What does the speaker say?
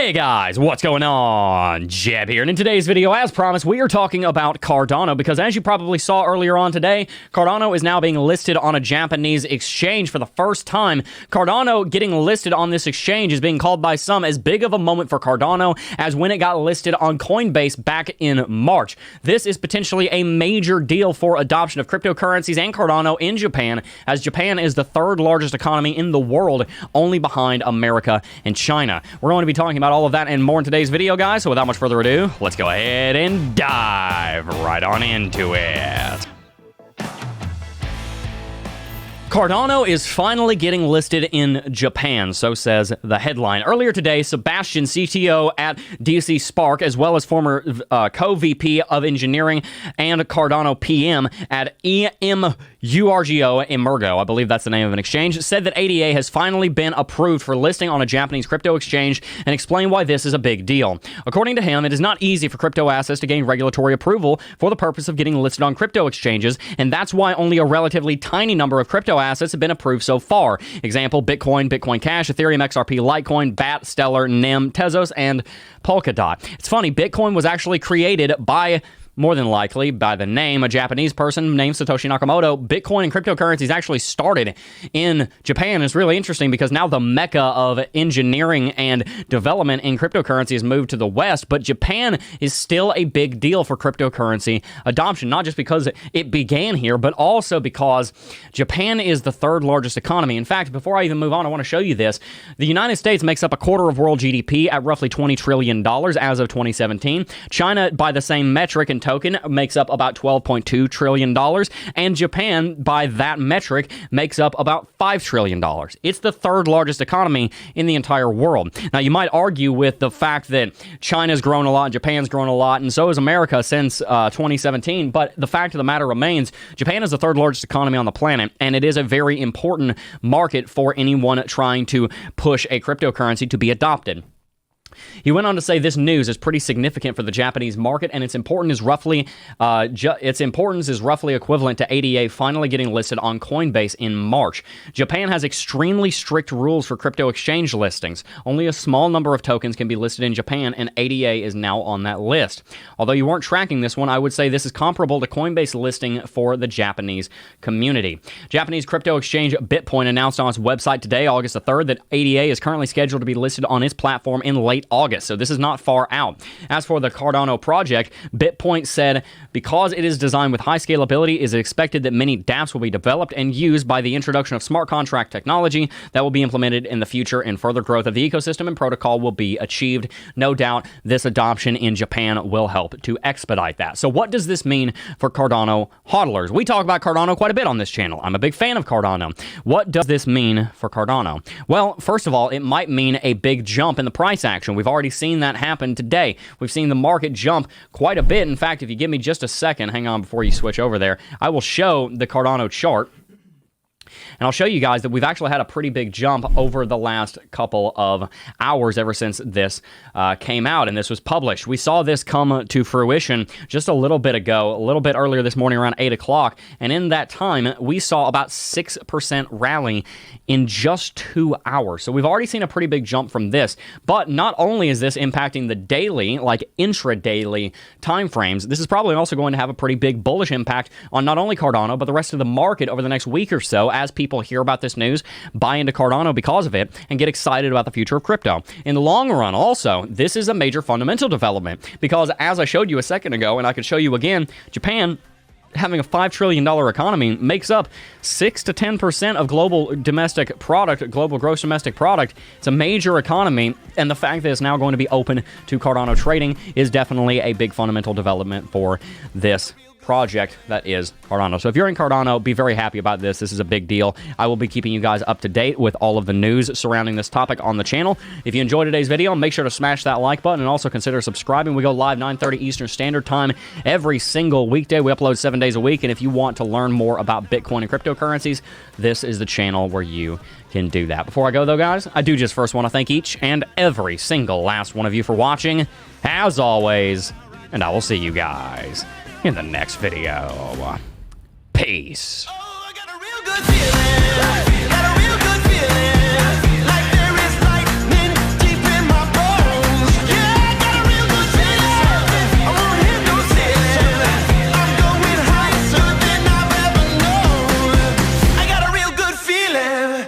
Hey guys, what's going on? Jeb here, and in today's video, as promised, we are talking about Cardano because as you probably saw earlier on today, Cardano is now being listed on a Japanese exchange for the first time. Cardano getting listed on this exchange is being called by some as big of a moment for Cardano as when it got listed on Coinbase back in March. This is potentially a major deal for adoption of cryptocurrencies and Cardano in Japan, as Japan is the third largest economy in the world, only behind America and China. We're going to be talking about all of that and more in today's video, guys, so without much further ado, let's go ahead and dive right on into it. Cardano is finally getting listed in Japan, so says the headline. Earlier today, Sebastian, CTO at DC Spark, as well as former co-VP of Engineering and Cardano PM at EMURGO, Emergo, I believe that's the name of an exchange, said that ADA has finally been approved for listing on a Japanese crypto exchange and explained why this is a big deal. According to him, it is not easy for crypto assets to gain regulatory approval for the purpose of getting listed on crypto exchanges, and that's why only a relatively tiny number of crypto assets have been approved so far. Example, Bitcoin, Bitcoin Cash, Ethereum, XRP, Litecoin, BAT, Stellar, NEM, Tezos, and Polkadot. It's funny, Bitcoin was actually created by, more than likely, by the name, a Japanese person named Satoshi Nakamoto. Bitcoin and cryptocurrencies actually started in Japan. It's really interesting because now the mecca of engineering and development in cryptocurrency has moved to the West, but Japan is still a big deal for cryptocurrency adoption, not just because it began here, but also because Japan is the third largest economy. In fact, before I even move on, I want to show you this. The United States makes up a quarter of world GDP at roughly $20 trillion as of 2017. China, by the same metric and token, makes up about $12.2 trillion, and Japan, by that metric, makes up about $5 trillion. It's the third largest economy in the entire world. Now, you might argue with the fact that China's grown a lot, Japan's grown a lot, and so has America since 2017, but the fact of the matter remains, Japan is the third largest economy on the planet, and it is a very important market for anyone trying to push a cryptocurrency to be adopted. He went on to say this news is pretty significant for the Japanese market, and its importance is roughly equivalent to ADA finally getting listed on Coinbase in March. Japan has extremely strict rules for crypto exchange listings. Only a small number of tokens can be listed in Japan, and ADA is now on that list. Although you weren't tracking this one, I would say this is comparable to Coinbase listing for the Japanese community. Japanese crypto exchange Bitpoint announced on its website today, August the 3rd, that ADA is currently scheduled to be listed on its platform in late August, so this is not far out. As for the Cardano project, Bitpoint said, because it is designed with high scalability, it is expected that many dApps will be developed and used by the introduction of smart contract technology that will be implemented in the future, and further growth of the ecosystem and protocol will be achieved. No doubt this adoption in Japan will help to expedite that. So what does this mean for Cardano hodlers? We talk about Cardano quite a bit on this channel. I'm a big fan of Cardano. What does this mean for Cardano? Well, first of all, it might mean a big jump in the price action. We've already seen that happen today. We've seen the market jump quite a bit. In fact, if you give me just a second, hang on before you switch over there, I will show the Cardano chart. And I'll show you guys that we've actually had a pretty big jump over the last couple of hours ever since this came out and this was published. We saw this come to fruition just a little bit ago, a little bit earlier this morning around 8 o'clock. And in that time, we saw about 6% rally in just 2 hours. So we've already seen a pretty big jump from this. But not only is this impacting the daily, like intra-daily timeframes, this is probably also going to have a pretty big bullish impact on not only Cardano, but the rest of the market over the next week or so as people hear about this news, buy into Cardano because of it, and get excited about the future of crypto. In the long run, also, this is a major fundamental development because, as I showed you a second ago, and I could show you again, Japan, having a $5 trillion economy, makes up 6 to 10% of global domestic product, global gross domestic product. It's a major economy, and the fact that it's now going to be open to Cardano trading is definitely a big fundamental development for this project that is Cardano. So if you're in Cardano, be very happy about this. This is a big deal. I will be keeping you guys up to date with all of the news surrounding this topic on the channel. If you enjoyed today's video, make sure to smash that like button and also consider subscribing. We go live 9:30 Eastern Standard Time every single weekday. We upload 7 days a week, and if you want to learn more about Bitcoin and cryptocurrencies, this is the channel where you can do that. Before I go, though, guys, I do just first want to thank each and every single last one of you for watching, as always, and I will see you guys in the next video. Peace. Oh, I got a real good feeling.